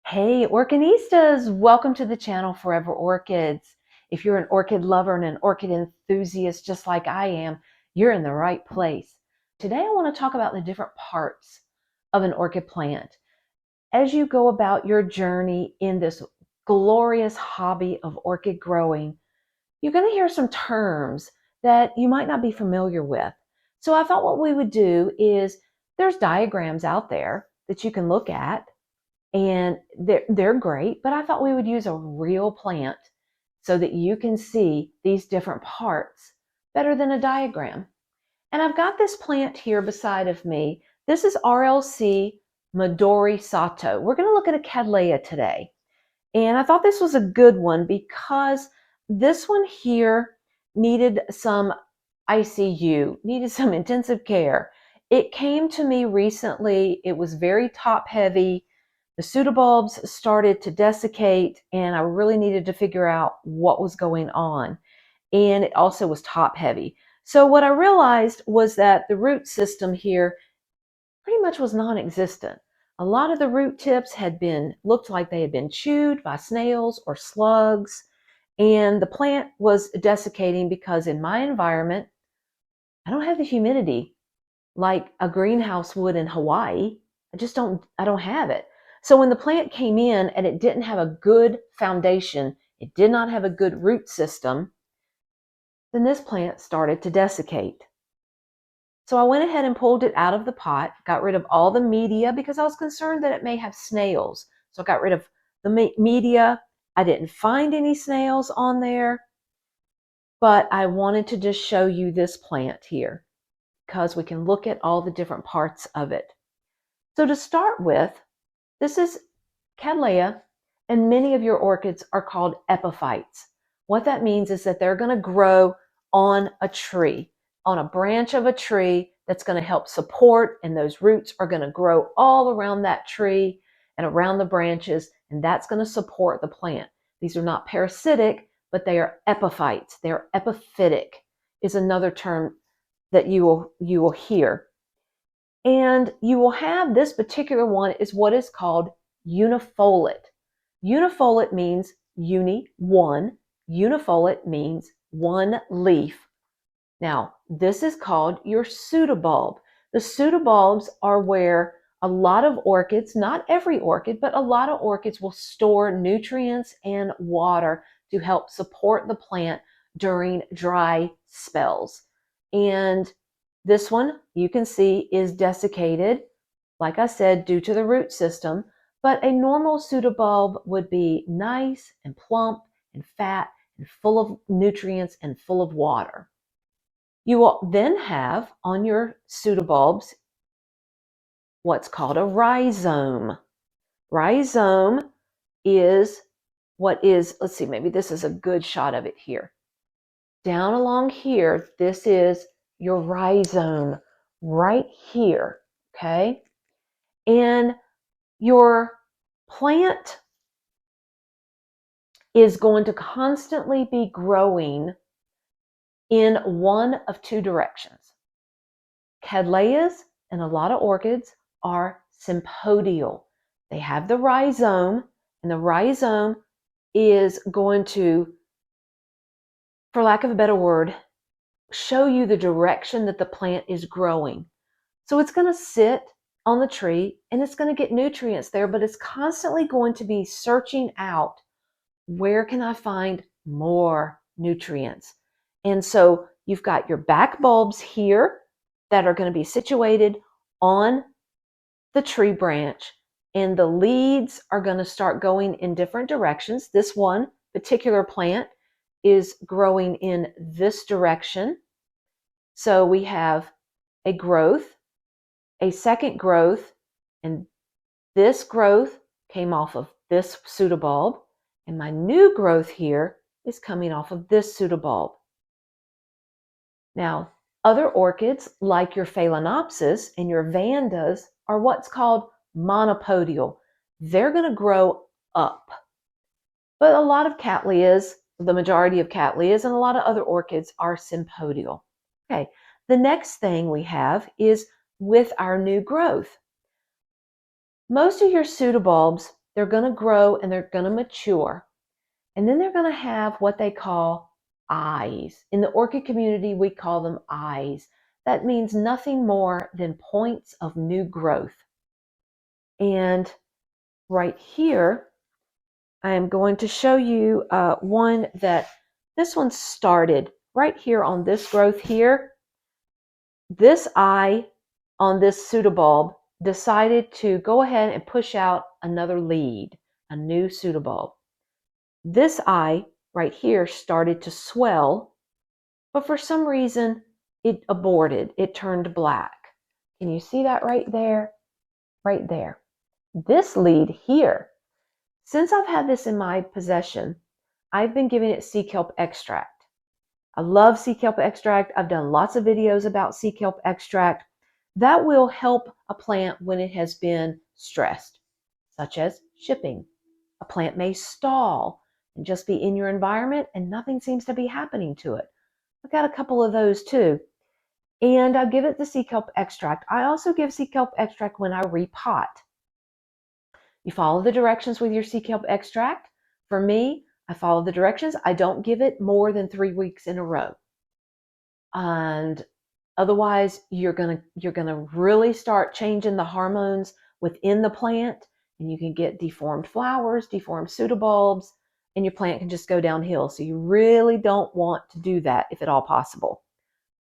Hey, Orchinistas! Welcome to the channel Forever Orchids. If you're an orchid lover and an orchid enthusiast just like I am, you're in the right place. Today I want to talk about the different parts of an orchid plant. As you go about your journey in this glorious hobby of orchid growing, you're going to hear some terms that you might not be familiar with. So I thought what we would do is there's diagrams out there that you can look at and they're great, but I thought we would use a real plant so that you can see these different parts better than a diagram. And I've got this plant here beside of me. This is RLC Midori Sato. We're going to look at a Cattleya today. And I thought this was a good one because this one here needed some ICU, needed some intensive care. It came to me recently. It was very top heavy. The pseudobulbs started to desiccate, and I really needed to figure out what was going on. And it also was top heavy. So what I realized was that the root system here pretty much was non-existent. A lot of the root tips looked like they had been chewed by snails or slugs, and the plant was desiccating because in my environment, I don't have the humidity like a greenhouse would in Hawaii. I don't have it. So when the plant came in and it didn't have a good foundation, it did not have a good root system, then this plant started to desiccate. So I went ahead and pulled it out of the pot, got rid of all the media because I was concerned that it may have snails. So I got rid of the media. I didn't find any snails on there, but I wanted to just show you this plant here because we can look at all the different parts of it. So to start with, this is Cattleya, and many of your orchids are called epiphytes. What that means is that they're going to grow on a tree, on a branch of a tree that's going to help support, and those roots are going to grow all around that tree and around the branches, and that's going to support the plant. These are not parasitic, but they are epiphytes. They're epiphytic is another term that you will hear. And you will have this particular one is what is called unifoliate. Unifoliate means one. Unifoliate means one leaf. Now, this is called your pseudobulb. The pseudobulbs are where a lot of orchids, not every orchid, but a lot of orchids will store nutrients and water to help support the plant during dry spells. And this one, you can see, is desiccated, like I said, due to the root system, but a normal pseudobulb would be nice and plump and fat and full of nutrients and full of water. You will then have on your pseudobulbs what's called a rhizome. Rhizome is let's see, maybe this is a good shot of it here. Down along here, this is your rhizome right here, okay? And your plant is going to constantly be growing in one of two directions. Cattleyas and a lot of orchids are sympodial. They have the rhizome, and the rhizome is going to, for lack of a better word, show you the direction that the plant is growing. So it's going to sit on the tree and it's going to get nutrients there, but it's constantly going to be searching out, where can I find more nutrients? And so you've got your back bulbs here that are going to be situated on the tree branch, and the leads are going to start going in different directions. This one particular plant is growing in this direction. So we have a growth, a second growth, and this growth came off of this pseudobulb, and my new growth here is coming off of this pseudobulb. Now, other orchids like your Phalaenopsis and your Vandas are what's called monopodial. They're going to grow up. But a lot of Cattleyas, the majority of Cattleyas and a lot of other orchids are sympodial. Okay, the next thing we have is with our new growth. Most of your pseudobulbs they're going to grow and they're going to mature. And then they're going to have what they call eyes. In the orchid community, we call them eyes. That means nothing more than points of new growth. And right here, I am going to show you one that this one started right here on this growth here. This eye on this pseudobulb decided to go ahead and push out another lead, a new pseudobulb. This eye right here started to swell, but for some reason it aborted. It turned black. Can you see that right there? Right there. This lead here, since I've had this in my possession, I've been giving it sea kelp extract. I love sea kelp extract. I've done lots of videos about sea kelp extract. That will help a plant when it has been stressed, such as shipping. A plant may stall and just be in your environment and nothing seems to be happening to it. I've got a couple of those too. And I give it the sea kelp extract. I also give sea kelp extract when I repot. You follow the directions with your sea kelp extract. For me, I follow the directions. I don't give it more than 3 weeks in a row. And otherwise, you're gonna really start changing the hormones within the plant, and you can get deformed flowers, deformed pseudobulbs, and your plant can just go downhill. So you really don't want to do that if at all possible.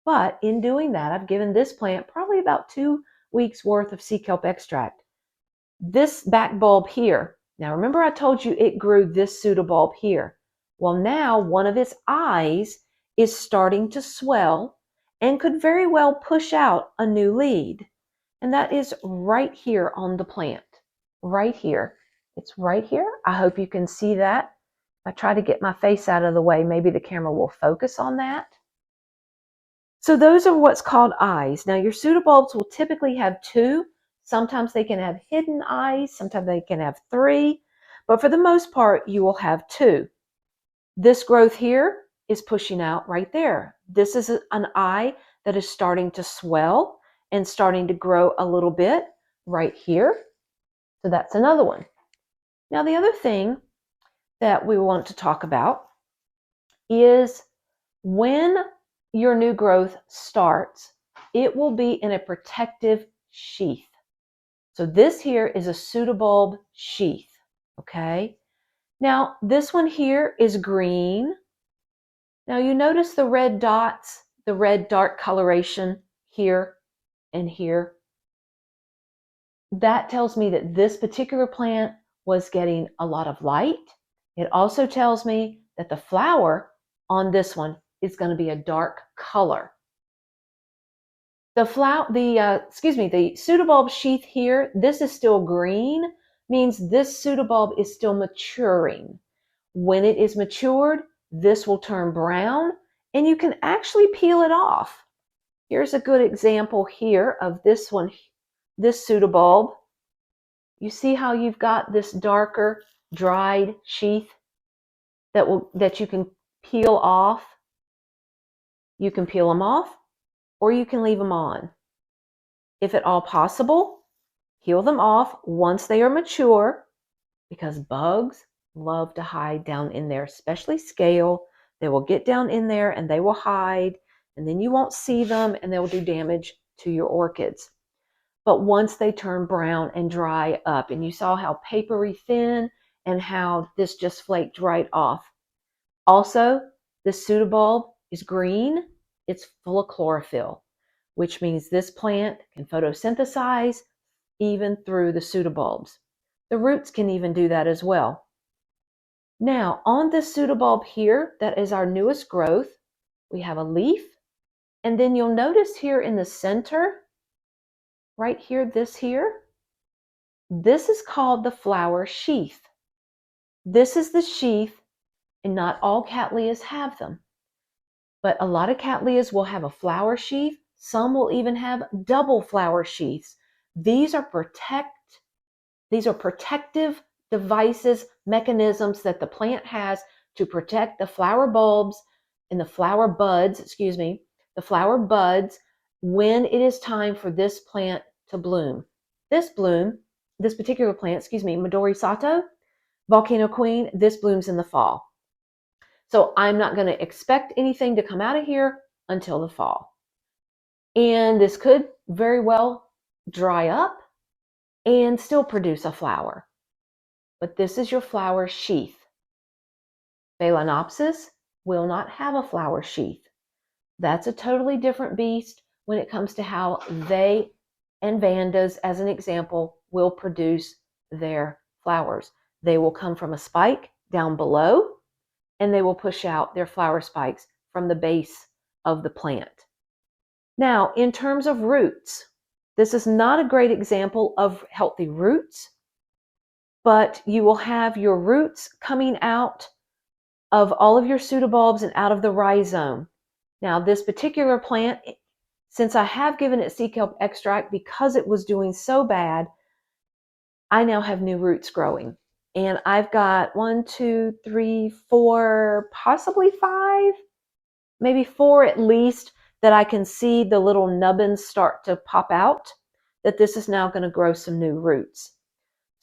But in doing that, I've given this plant probably about 2 weeks worth of sea kelp extract. This back bulb here, now remember I told you it grew this pseudobulb here. Well, now one of its eyes is starting to swell and could very well push out a new lead. And that is right here on the plant, right here. It's right here. I hope you can see that. If I try to get my face out of the way, maybe the camera will focus on that. So those are what's called eyes. Now your pseudobulbs will typically have 2. Sometimes they can have hidden eyes. Sometimes they can have 3. But for the most part, you will have 2. This growth here is pushing out right there. This is an eye that is starting to swell and starting to grow a little bit right here. So that's another one. Now the other thing that we want to talk about is when your new growth starts, it will be in a protective sheath. So this here is a pseudobulb sheath, okay? Now this one here is green. Now you notice the red dots, the red dark coloration here and here. That tells me that this particular plant was getting a lot of light. It also tells me that the flower on this one is going to be a dark color. The pseudobulb sheath here, this is still green, means this pseudobulb is still maturing. When it is matured, this will turn brown and you can actually peel it off. Here's a good example here of this one, this pseudobulb. You see how you've got this darker, dried sheath that you can peel off? You can peel them off or you can leave them on. If at all possible, peel them off once they are mature because bugs love to hide down in there, especially scale. They will get down in there and they will hide and then you won't see them and they will do damage to your orchids. But once they turn brown and dry up, and you saw how papery thin and how this just flaked right off. Also, this pseudobulb is green. It's full of chlorophyll, which means this plant can photosynthesize even through the pseudobulbs. The roots can even do that as well. Now, on this pseudobulb here, that is our newest growth, we have a leaf. And then you'll notice here in the center, right here, this is called the flower sheath. This is the sheath, and not all Cattleyas have them. But a lot of Cattleyas will have a flower sheath. Some will even have double flower sheaths. These are protective devices, mechanisms that the plant has to protect the flower bulbs and the flower buds, the flower buds when it is time for this plant to bloom. This bloom this particular plant, Midori Sato, Volcano Queen, this blooms in the fall. So I'm not going to expect anything to come out of here until the fall. And this could very well dry up and still produce a flower. But this is your flower sheath. Phalaenopsis will not have a flower sheath. That's a totally different beast when it comes to how they and Vandas, as an example, will produce their flowers. They will come from a spike down below, and they will push out their flower spikes from the base of the plant. Now, in terms of roots, this is not a great example of healthy roots, but you will have your roots coming out of all of your pseudobulbs and out of the rhizome. Now, this particular plant, since I have given it sea kelp extract because it was doing so bad, I now have new roots growing. And I've got 1, 2, 3, 4, possibly 5, maybe 4 at least, that I can see the little nubbins start to pop out, that this is now going to grow some new roots.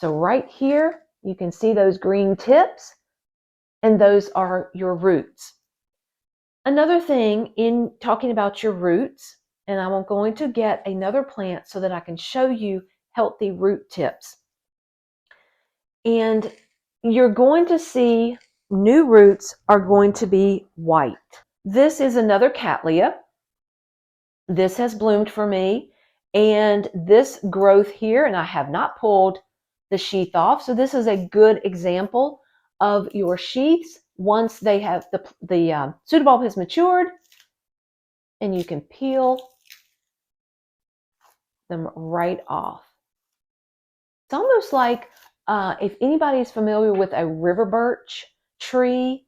So right here, you can see those green tips, and those are your roots. Another thing in talking about your roots, and I'm going to get another plant so that I can show you healthy root tips. And you're going to see new roots are going to be white. This is another Cattleya. This has bloomed for me. And this growth here, and I have not pulled the sheath off. So this is a good example of your sheaths once they have the pseudobulb has matured, and you can peel them right off. It's almost like if anybody is familiar with a river birch tree,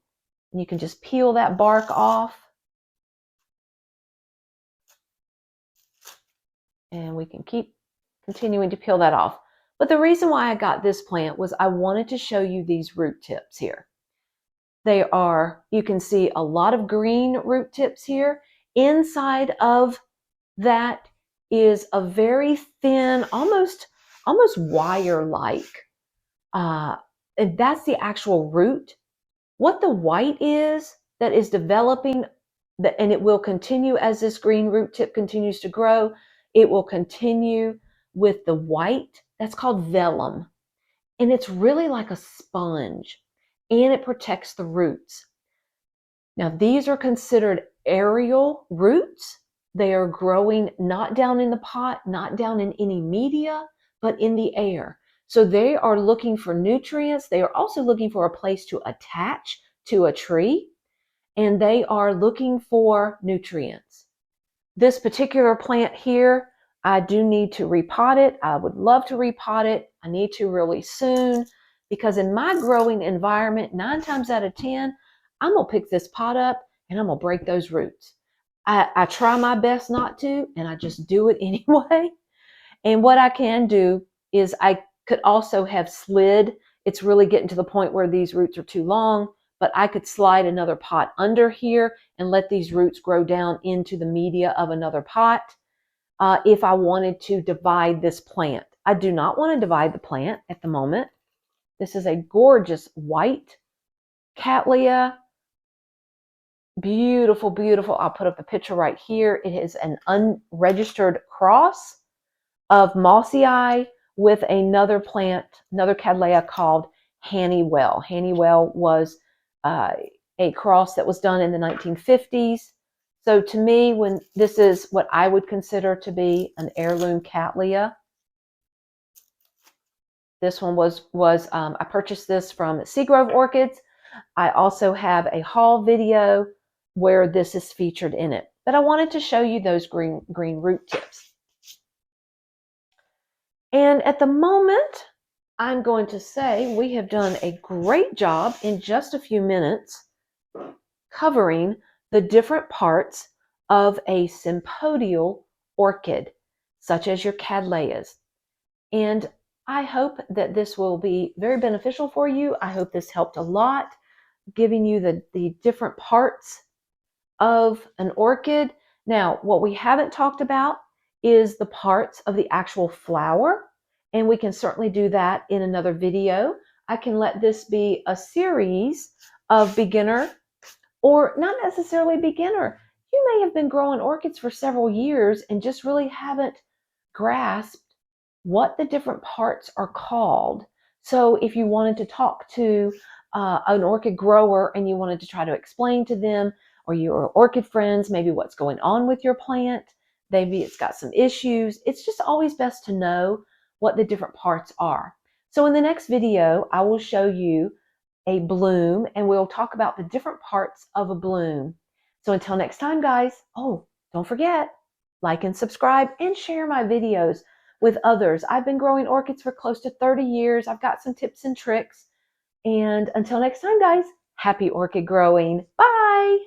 and you can just peel that bark off. And we can keep continuing to peel that off. But the reason why I got this plant was I wanted to show you these root tips here. They are, you can see a lot of green root tips here. Inside of that is a very thin, almost wire-like. And that's the actual root. What the white is that is developing, and it will continue as this green root tip continues to grow, it will continue with the white. That's called vellum. And it's really like a sponge, and it protects the roots. Now, these are considered aerial roots. They are growing not down in the pot, not down in any media, but in the air. So they are looking for nutrients. They are also looking for a place to attach to a tree, and they are looking for nutrients. This particular plant here, I do need to repot it. I would love to repot it. I need to really soon, because in my growing environment, 9 times out of 10, I'm going to pick this pot up and I'm going to break those roots. I try my best not to, and I just do it anyway. And what I can do is I could also have slid. It's really getting to the point where these roots are too long, but I could slide another pot under here and let these roots grow down into the media of another pot if I wanted to divide this plant. I do not want to divide the plant at the moment. This is a gorgeous white Cattleya. Beautiful, beautiful. I'll put up the picture right here. It is an unregistered cross of Mossy Eye with another plant, another Cattleya called Hannywell. Hannywell was a cross that was done in the 1950s. So to me, when this is what I would consider to be an heirloom Cattleya. This one was I purchased this from Seagrove Orchids. I also have a haul video where this is featured in it. But I wanted to show you those green root tips. And at the moment, I'm going to say we have done a great job in just a few minutes covering the different parts of a sympodial orchid, such as your Cattleyas. And I hope that this will be very beneficial for you. I hope this helped a lot, giving you the different parts of an orchid. Now, what we haven't talked about is the parts of the actual flower and we can certainly do that in another video. I can let this be a series of beginner, or not necessarily beginner. You may have been growing orchids for several years and just really haven't grasped what the different parts are called. So if you wanted to talk to an orchid grower and you wanted to try to explain to them, or your orchid friends, maybe what's going on with your plant, maybe it's got some issues, it's just always best to know what the different parts are. So in the next video, I will show you a bloom, and we'll talk about the different parts of a bloom. So until next time, guys, oh, don't forget, like and subscribe and share my videos with others. I've been growing orchids for close to 30 years. I've got some tips and tricks. And until next time, guys, happy orchid growing. Bye.